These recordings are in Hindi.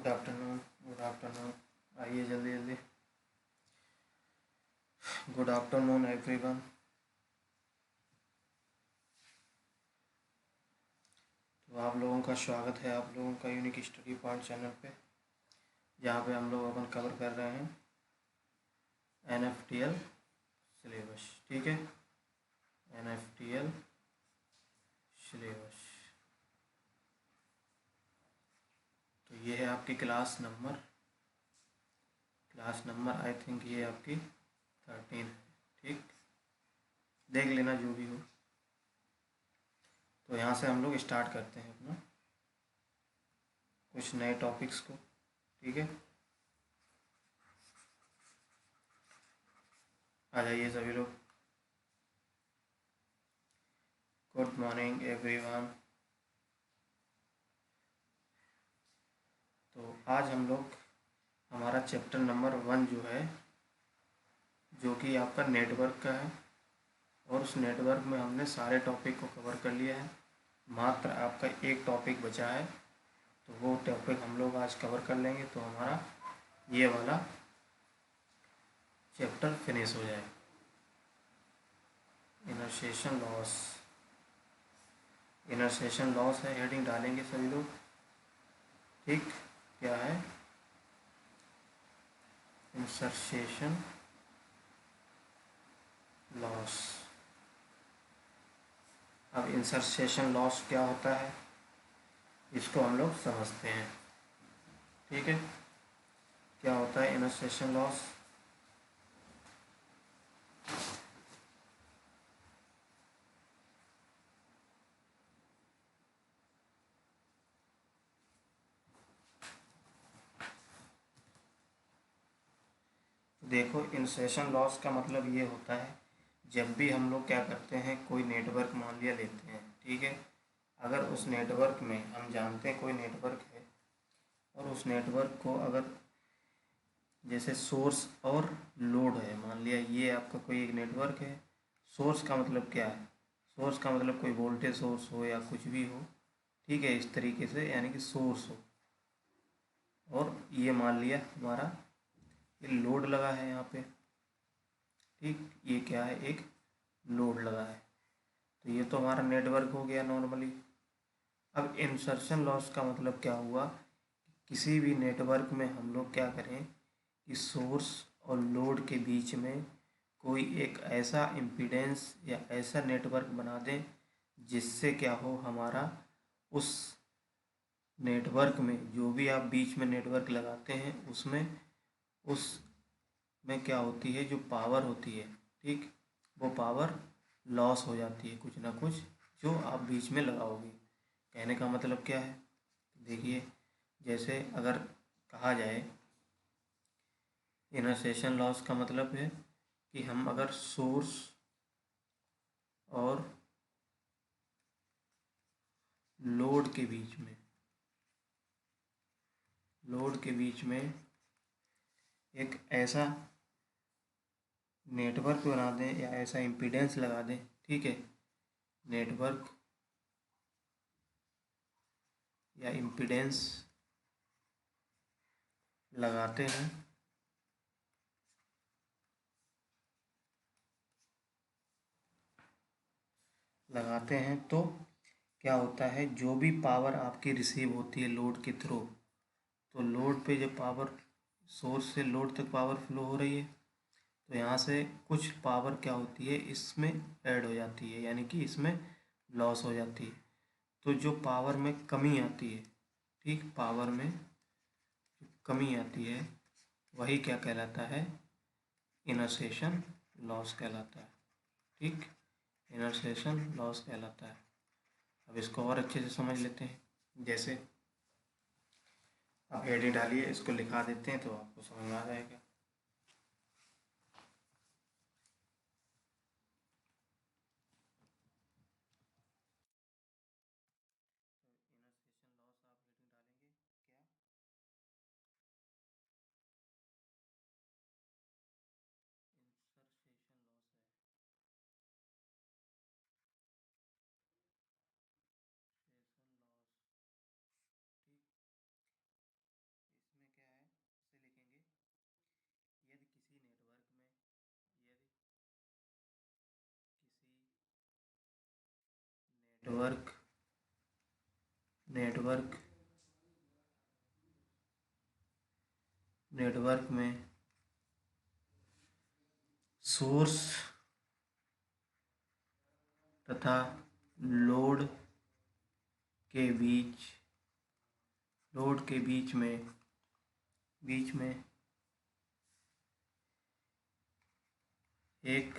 Good afternoon. Good afternoon. आइए जल्दी जल्दी। Good afternoon everyone. तो आप लोगों का स्वागत है आप लोगों का यूनिक स्टडी पॉइंट चैनल पे, जहाँ पे हम लोग अपन कवर कर रहे हैं NFTL सिलेबस। ठीक है, NFTL सिलेबस। तो ये है आपकी क्लास नंबर आई थिंक ये आपकी 13 है। ठीक, देख लेना जो भी हो। तो यहाँ से हम लोग स्टार्ट करते हैं अपना कुछ नए टॉपिक्स को। ठीक है, आ जाइए सभी लोग। Good morning everyone. तो आज हम लोग हमारा चैप्टर नंबर 1 जो है, जो कि आपका नेटवर्क का है, और उस नेटवर्क में हमने सारे टॉपिक को कवर कर लिया है। मात्र आपका एक टॉपिक बचा है, तो वो टॉपिक हम लोग आज कवर कर लेंगे, तो हमारा ये वाला चैप्टर फिनिश हो जाए। इनर्सेशन लॉस है, हेडिंग डालेंगे सभी लोग। ठीक, क्या है? इंसर्सेशन लॉस। अब इंसर्सेशन लॉस क्या होता है, इसको हम लोग समझते हैं। ठीक है, क्या होता है इंसर्सेशन लॉस? देखो, इंसर्शन लॉस का मतलब ये होता है, जब भी हम लोग क्या करते हैं, कोई नेटवर्क मान लिया लेते हैं। ठीक है, अगर उस नेटवर्क में हम जानते हैं कोई नेटवर्क है, और उस नेटवर्क को अगर जैसे सोर्स और लोड है, मान लिया ये आपका कोई एक नेटवर्क है। सोर्स का मतलब क्या है? सोर्स का मतलब कोई वोल्टेज सोर्स हो या कुछ भी हो। ठीक है, इस तरीके से, यानी कि सोर्स हो, और ये मान लिया हमारा ये लोड लगा है यहाँ पे। ठीक, ये क्या है? एक लोड लगा है। तो ये तो हमारा नेटवर्क हो गया नॉर्मली। अब इंसर्शन लॉस का मतलब क्या हुआ? किसी भी नेटवर्क में हम लोग क्या करें कि सोर्स और लोड के बीच में कोई एक ऐसा इम्पीडेंस या ऐसा नेटवर्क बना दें, जिससे क्या हो, हमारा उस नेटवर्क में जो भी आप बीच में नेटवर्क लगाते हैं, उसमें क्या होती है, जो पावर होती है, ठीक, वो पावर लॉस हो जाती है, कुछ ना कुछ जो आप बीच में लगाओगे। कहने का मतलब क्या है? देखिए, जैसे अगर कहा जाए, इनर्सेशन लॉस का मतलब है कि हम अगर सोर्स और लोड के बीच में एक ऐसा नेटवर्क बना दें या ऐसा इम्पीडेंस लगा दें। ठीक है, नेटवर्क या इम्पीडेंस लगाते हैं, तो क्या होता है, जो भी पावर आपकी रिसीव होती है लोड के थ्रू, तो लोड पे जब पावर, सोर्स से लोड तक पावर फ्लो हो रही है, तो यहाँ से कुछ पावर क्या होती है, इसमें ऐड हो जाती है, यानी कि इसमें लॉस हो जाती है। तो जो पावर में कमी आती है, ठीक, पावर में जो कमी आती है, वही क्या कहलाता है? इनर्सेशन लॉस कहलाता है। ठीक, इनर्सेशन लॉस कहलाता है। अब इसको और अच्छे से समझ लेते हैं। जैसे आप हेडिंग डालिए, इसको लिखा देते हैं, तो आपको समझ में आ जाएगा। नेटवर्क में सोर्स तथा लोड के बीच में एक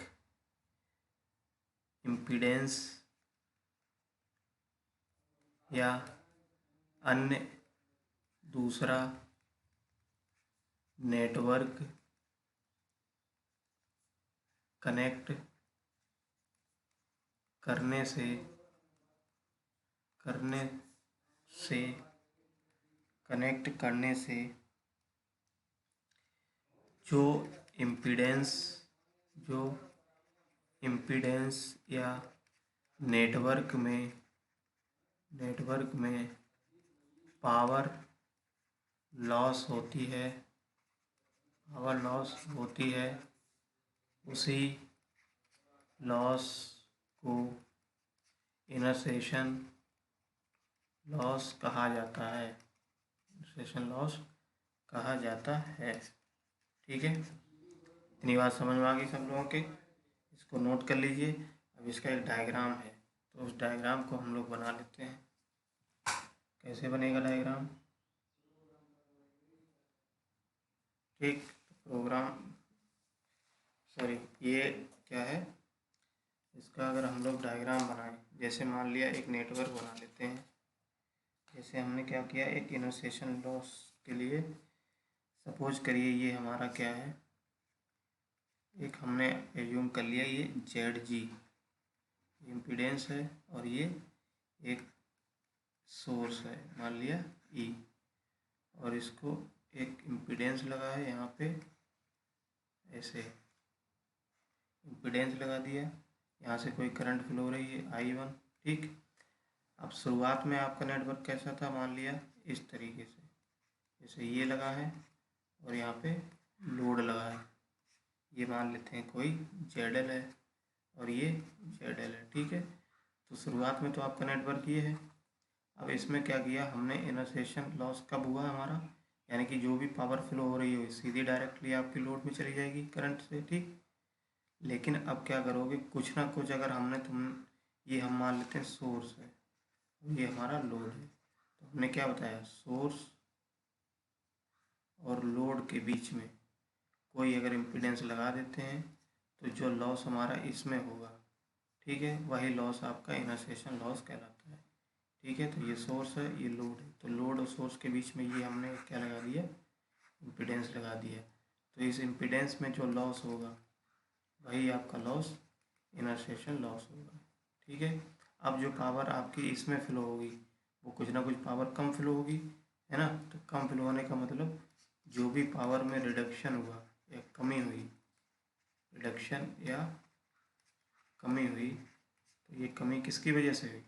इम्पीडेंस या अन्य दूसरा नेटवर्क कनेक्ट करने से जो इम्पीडेंस या नेटवर्क में पावर लॉस होती है उसी लॉस को इनर्शियल लॉस कहा जाता है। ठीक है, इतनी बात समझ में आ गई सब लोगों के। इसको नोट कर लीजिए। अब इसका एक डायग्राम है, तो उस डायग्राम को हम लोग बना लेते हैं। कैसे बनेगा डायग्राम? ठीक, ये क्या है, इसका अगर हम लोग डायग्राम बनाएं, जैसे मान लिया एक नेटवर्क बना लेते हैं। जैसे हमने क्या किया, एक इनर्शियल लॉस के लिए सपोज करिए ये हमारा क्या है, एक हमने एज्यूम कर लिया ये ZG इम्पीडेंस है और ये एक सोर्स है मान लिया E, और इसको एक इम्पीडेंस लगा है यहाँ पे, ऐसे इम्पीडेंस लगा दिया। यहाँ से कोई करंट फ्लो हो रही है I1। ठीक, अब शुरुआत में आपका नेटवर्क कैसा था, मान लिया इस तरीके से, जैसे ये लगा है और यहाँ पे लोड लगा है, ये मान लेते हैं कोई ZL है और ये ZL है। ठीक है, तो शुरुआत में तो आपका नेटवर्क ये है। अब इसमें क्या किया हमने, इनर्शियल लॉस कब हुआ हमारा, यानी कि जो भी पावर फ्लो हो रही हो सीधी डायरेक्टली आपकी लोड में चली जाएगी करंट से। ठीक, लेकिन अब क्या करोगे, कुछ ना कुछ अगर ये हम मान लेते हैं सोर्स है, ये हमारा लोड है, तो हमने क्या बताया, सोर्स और लोड के बीच में कोई अगर इम्पीडेंस लगा देते हैं तो जो लॉस हमारा इसमें होगा, ठीक है, वही लॉस आपका इनर्शियल लॉस कहलाता है। ठीक है, तो ये सोर्स है, ये लोड है, तो लोड और सोर्स के बीच में ये हमने क्या लगा दिया, इम्पीडेंस लगा दिया। तो इस इम्पीडेंस में जो लॉस होगा वही आपका लॉस इनर्शियल लॉस होगा। ठीक है, अब जो पावर आपकी इसमें फ्लो होगी वो कुछ ना कुछ पावर कम फ्लो होगी, है ना। तो कम फ्लो होने का मतलब जो भी पावर में रिडक्शन हुआ या कमी हुई, तो ये कमी किसकी वजह से हुई,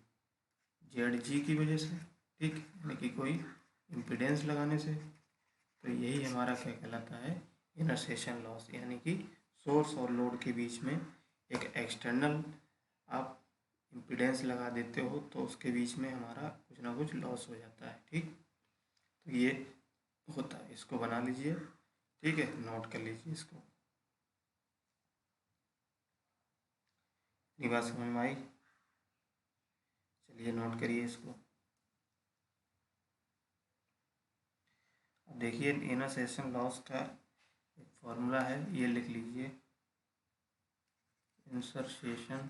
ZG की वजह से। ठीक, यानी कि कोई इम्पीडेंस लगाने से। तो यही हमारा क्या कहलाता है, इनर्शियल लॉस, यानी कि सोर्स और लोड के बीच में एक एक्सटर्नल आप इम्पीडेंस लगा देते हो तो उसके बीच में हमारा कुछ ना कुछ लॉस हो जाता है। ठीक, तो ये होता है, इसको बना लीजिए। ठीक है, नोट कर लीजिए इसको। ये बात समझ में आई? चलिए नोट करिए इसको। अब देखिए इनर्शियल लॉस का एक फॉर्मूला है, ये लिख लीजिए, इनर्शियल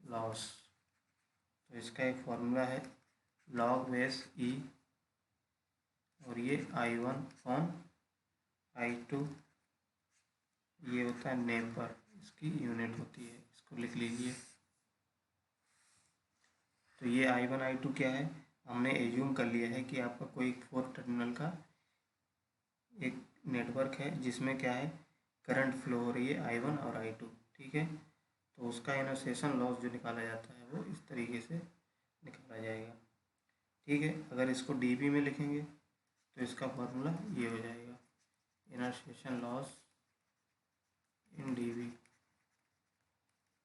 लॉस। तो इसका एक फॉर्मूला है log बेस E, और ये I1/I2, ये होता है नेपर, इसकी यूनिट होती है, इसको लिख लीजिए। तो ये I1/I2 क्या है, हमने एज्यूम कर लिया है कि आपका कोई 4 टर्मिनल का एक नेटवर्क है जिसमें क्या है, करंट फ्लो हो रही है I1 और I2। ठीक है, तो उसका इनर्शियल लॉस जो निकाला जाता है वो इस तरीके से निकाला जाएगा। ठीक है, अगर इसको dB में लिखेंगे तो इसका फॉर्मूला ये हो जाएगा, इनर्शियल लॉस इन dB।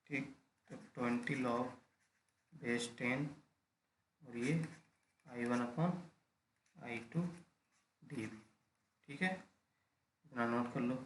ठीक, तो 20 log बेस 10 और ये I1/I2 dB। ठीक है, इतना नोट कर लो।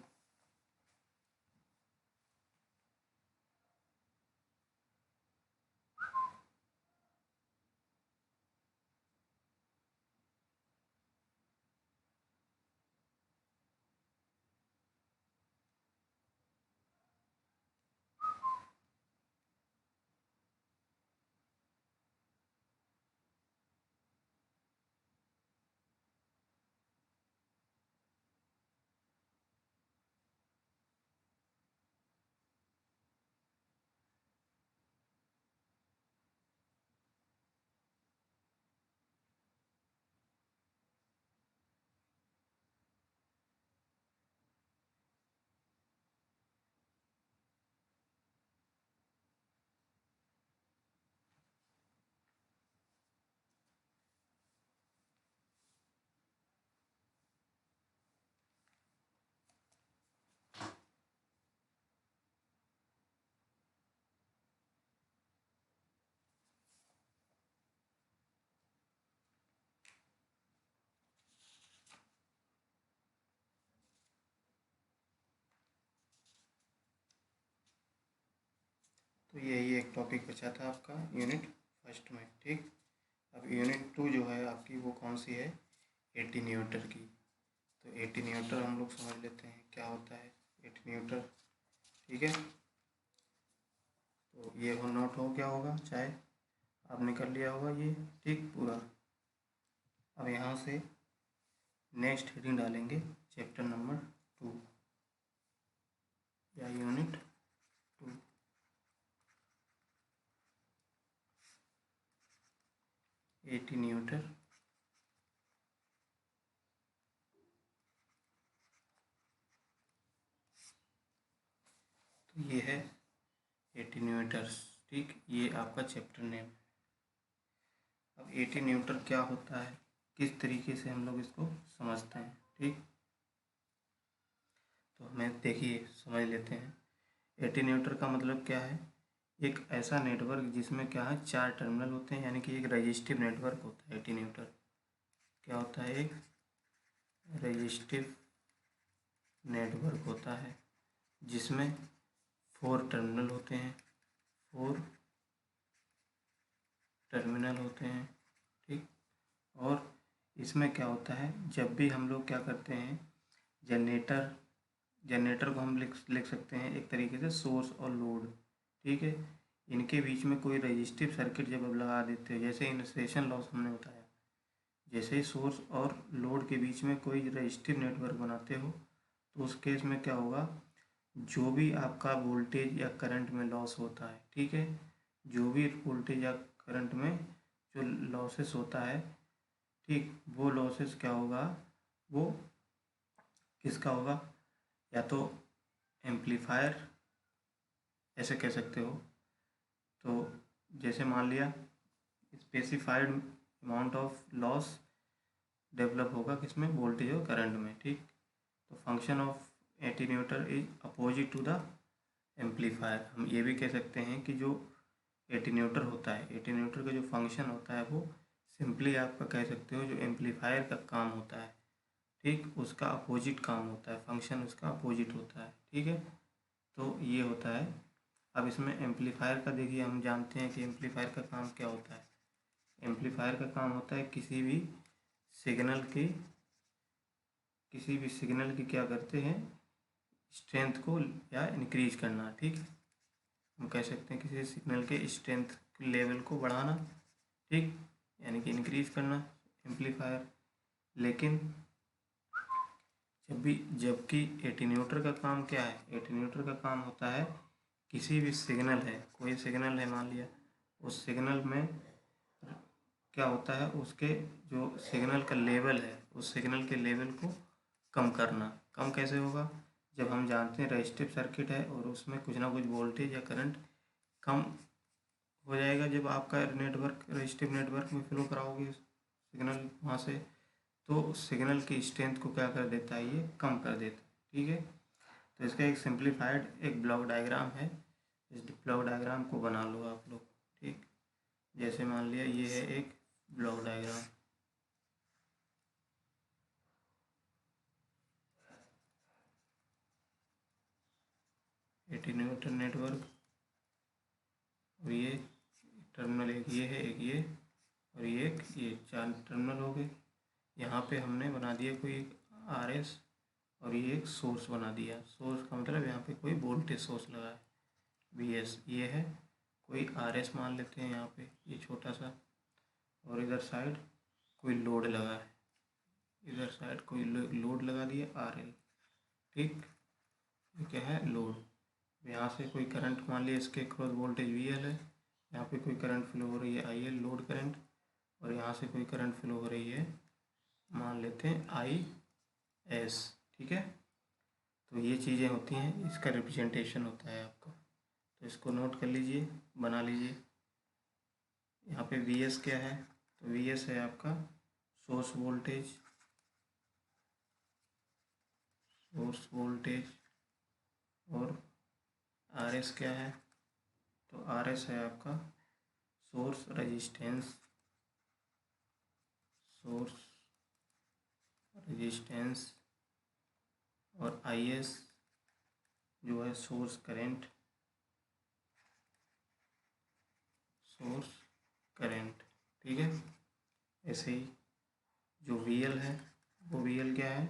तो यही एक टॉपिक बचा था आपका यूनिट फर्स्ट में। ठीक, अब यूनिट 2 जो है आपकी वो कौन सी है, एटीन्यूएटर की। तो एटीन्यूएटर हम लोग समझ लेते हैं क्या होता है एटीन्यूएटर। ठीक है, तो ये हो नोट हो गया होगा, चाहे आपने कर लिया होगा ये। ठीक, पूरा। अब यहाँ से नेक्स्ट हेडिंग डालेंगे चैप्टर नंबर 2 या यूनिट 2, एटीन्यूएटर। तो ये है एटीन्यूएटर्स। ठीक, ये आपका चैप्टर नेम। अब एटीन्यूएटर क्या होता है, किस तरीके से हम लोग इसको समझते हैं। ठीक, तो हमें देखिए समझ लेते हैं। एटीन्यूएटर का मतलब क्या है, एक ऐसा नेटवर्क जिसमें क्या है 4 टर्मिनल होते हैं, यानी कि एक रजिस्टिव नेटवर्क होता है एटीन्यूएटर। क्या होता है, एक रजिस्टिव नेटवर्क होता है जिसमें 4 टर्मिनल होते हैं, 4 टर्मिनल होते हैं। ठीक, और इसमें क्या होता है, जब भी हम लोग क्या करते हैं, जनरेटर को हम लिख सकते हैं एक तरीके से सोर्स और लोड। ठीक है, इनके बीच में कोई रजिस्टिव सर्किट जब आप लगा देते हो, जैसे इन्सर्शन लॉस हमने बताया, जैसे ही सोर्स और लोड के बीच में कोई रजिस्टिव नेटवर्क बनाते हो तो उस केस में क्या होगा, जो भी आपका वोल्टेज या करंट में लॉस होता है, ठीक है, जो भी वोल्टेज या करंट में जो लॉसेस होता है, ठीक, वो लॉसेस क्या होगा, वो किसका होगा, या तो एम्पलीफायर ऐसे कह सकते हो। तो जैसे मान लिया specified amount of loss develop होगा किसमें, वोल्टेज और करंट में। ठीक, तो function of attenuator is opposite to the amplifier. हम ये भी कह सकते हैं कि जो एटीन्यूएटर होता है, एटीन्यूएटर का जो फंक्शन होता है वो सिंपली आपका कह सकते हो जो एम्पलीफायर का काम होता है, ठीक, उसका अपोजिट काम होता है, फंक्शन उसका अपोजिट होता है। ठीक है, तो ये होता है। अब इसमें एम्पलीफायर का देखिए, हम जानते हैं कि एम्पलीफायर का काम क्या होता है। एम्पलीफायर का काम होता है किसी भी सिग्नल की क्या करते हैं, स्ट्रेंथ को या इंक्रीज करना। ठीक, हम कह सकते हैं किसी सिग्नल के स्ट्रेंथ लेवल को बढ़ाना, ठीक, यानी कि इंक्रीज करना एम्पलीफायर। लेकिन जबकि एटीन्यूएटर का काम क्या है, एटीन्यूएटर का काम होता है किसी भी सिग्नल है, कोई सिग्नल है मान लिया, उस सिग्नल में क्या होता है, उसके जो सिग्नल का लेवल है उस सिग्नल के लेवल को कम करना। कम कैसे होगा, जब हम जानते हैं रजिस्टिव सर्किट है और उसमें कुछ ना कुछ वोल्टेज या करंट कम हो जाएगा जब आपका नेटवर्क रजिस्टिव नेटवर्क में फ्लो कराओगे सिग्नल वहाँ से, तो सिग्नल की स्ट्रेंथ को क्या कर देता है, ये कम कर देता है। ठीक है, तो इसका एक सिंप्लीफाइड एक ब्लॉक डायग्राम है, इस ब्लॉक डायग्राम को बना लो आप लोग। ठीक, जैसे मान लिया ये है एक ब्लॉक डायग्राम, एटीन्यूएटर नेटवर्क, और ये टर्मिनल एक ये है, एक ये, और ये एक ये, 4 टर्मिनल हो गए। यहाँ पे हमने बना दिया कोई एक RS, और ये एक सोर्स बना दिया। सोर्स का मतलब यहाँ पे कोई वोल्टेज सोर्स लगा है, VS ये है, कोई RS मान लेते हैं यहाँ पे, ये छोटा सा, और इधर साइड कोई लोड लगा है, इधर साइड कोई लोड लगा दिया RL, ठीक। ये क्या है, लोड। यहाँ से कोई करंट मान लिया, इसके क्रॉस वोल्टेज VL है, यहाँ पे कोई करंट फ्लो हो रही है IL लोड करंट, और यहाँ से कोई करंट फ्लो हो रही है, मान लेते हैं IS, ठीक है। तो ये चीज़ें होती हैं, इसका रिप्रेजेंटेशन होता है आपका, तो इसको नोट कर लीजिए, बना लीजिए। यहाँ पे VS क्या है, तो VS है आपका सोर्स वोल्टेज, और RS क्या है, तो RS है आपका सोर्स रेजिस्टेंस, और IS जो है सोर्स करंट, ठीक है। ऐसे ही जो VL है, वो VL क्या है,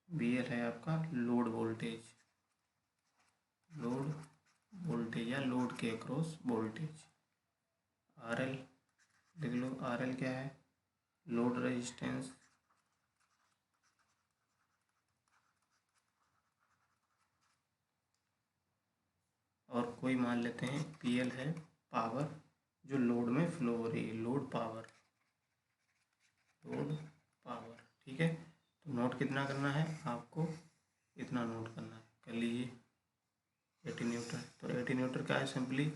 VL है आपका लोड वोल्टेज या लोड के अक्रॉस वोल्टेज। RL देख लो, RL क्या है, लोड रेजिस्टेंस, और कोई मान लेते हैं PL है पावर, जो लोड में फ्लो हो रही है, लोड पावर, ठीक है। तो नोट कितना करना है आपको, इतना नोट करना है, कर लीजिए। एटीन्यूएटर, तो एटीन्यूएटर क्या है, सिंपली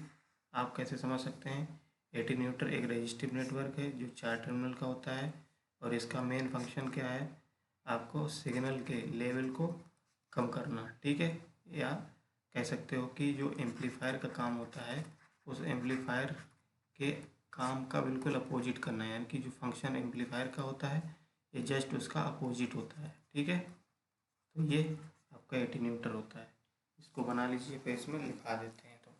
आप कैसे समझ सकते हैं, एटीन्यूएटर एक रेजिस्टिव नेटवर्क है जो 4 टर्मिनल का होता है, और इसका मेन फंक्शन क्या है, आपको सिग्नल के लेवल को कम करना, ठीक है। या कह सकते हो कि जो एम्पलीफायर का काम होता है, उस एम्पलीफायर के काम का बिल्कुल अपोजिट करना है, यानी कि जो फंक्शन एम्पलीफायर का होता है, ये जस्ट उसका अपोजिट होता है, ठीक है। तो ये आपका एटीन्यूएटर होता है। इसको बना लीजिए, पेज में लिखा देते हैं। तो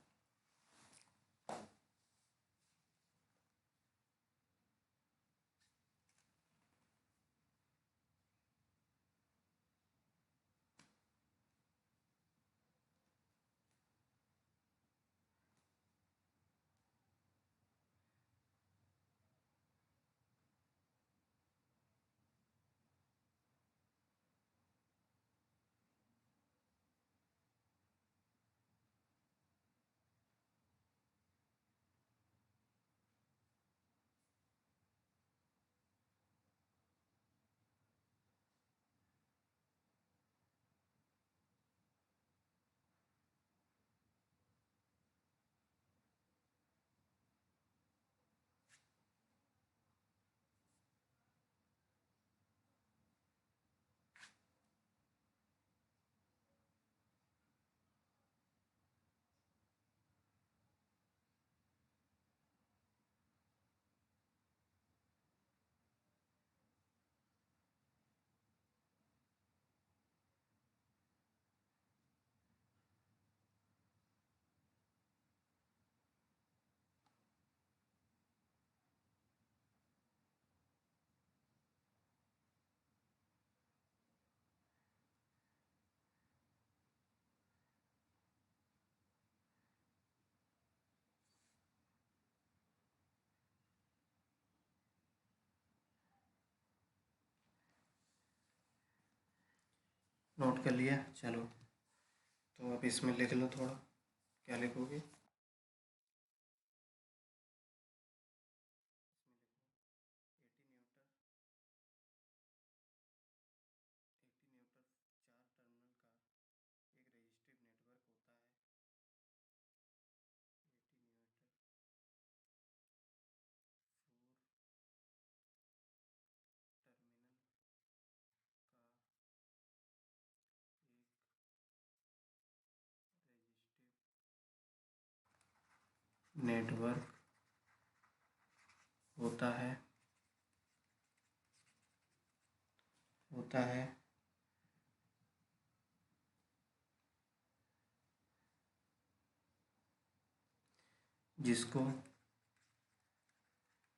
नोट कर लिया, चलो। तो अब इसमें लिख लो थोड़ा, क्या लिखोगे, नेटवर्क होता है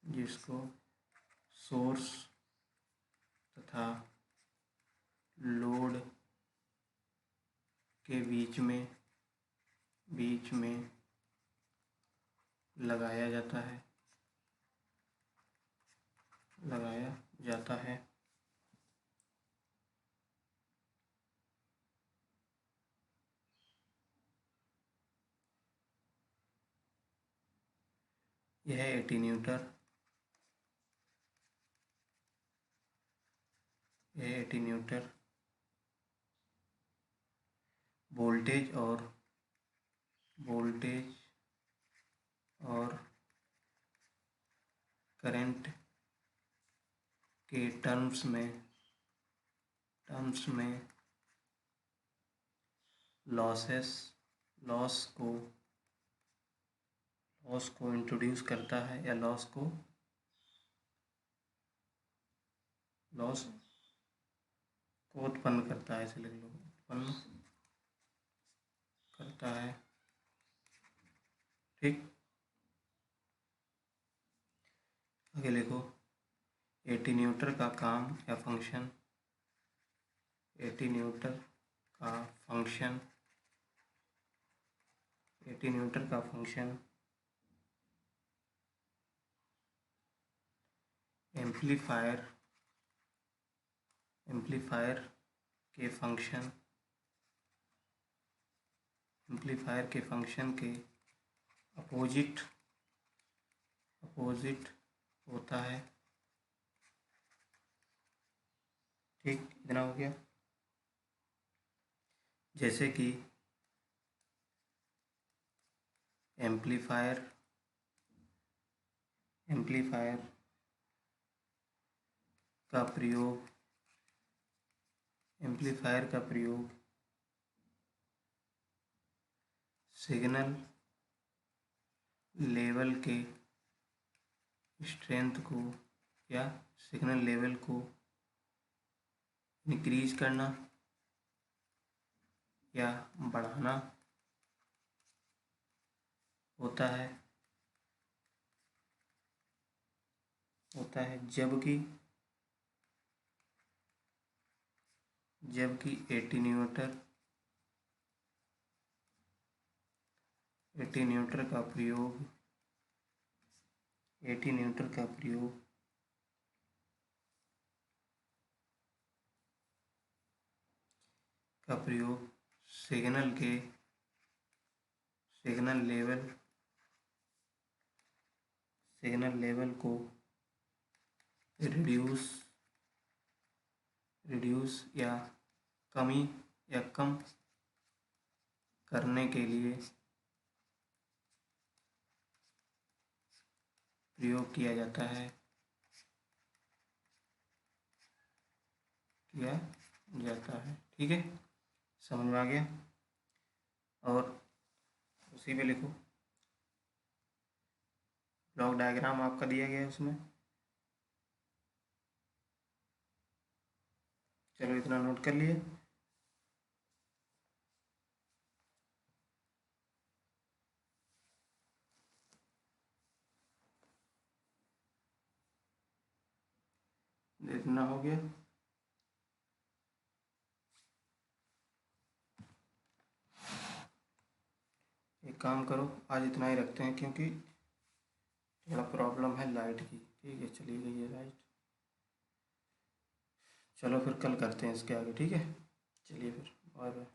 जिसको सोर्स तथा लोड के बीच में लगाया जाता है। यह एटीन्यूटर वोल्टेज और करंट के टर्म्स में लॉस को इंट्रोड्यूस करता है या लॉस को उत्पन्न करता है, ऐसे लिख लो, उत्पन्न करता है। ठीक, आगे लिखो, एटीन्यूटर का काम या फंक्शन, एटीन्यूटर का फंक्शन एम्पलीफायर के फंक्शन के अपोजिट होता है। ठीक, इतना हो गया। जैसे कि एम्पलीफायर का प्रयोग सिग्नल लेवल के स्ट्रेंथ को या सिग्नल लेवल को इंक्रीज करना या बढ़ाना होता है, जबकि एटीन्यूटर का प्रयोग सिग्नल लेवल को रिड्यूस या कम करने के लिए प्रयोग किया जाता है। ठीक है, समझ में आ गया। और उसी पे लिखो, ब्लॉक डायग्राम आपका दिया गया है उसमें। चलो, इतना नोट कर लिए। इतना हो गया। एक काम करो, आज इतना ही रखते हैं क्योंकि थोड़ा प्रॉब्लम है लाइट की। ठीक है, चली गई है लाइट। चलो फिर कल करते हैं इसके आगे। ठीक है, चलिए फिर, बाय बाय।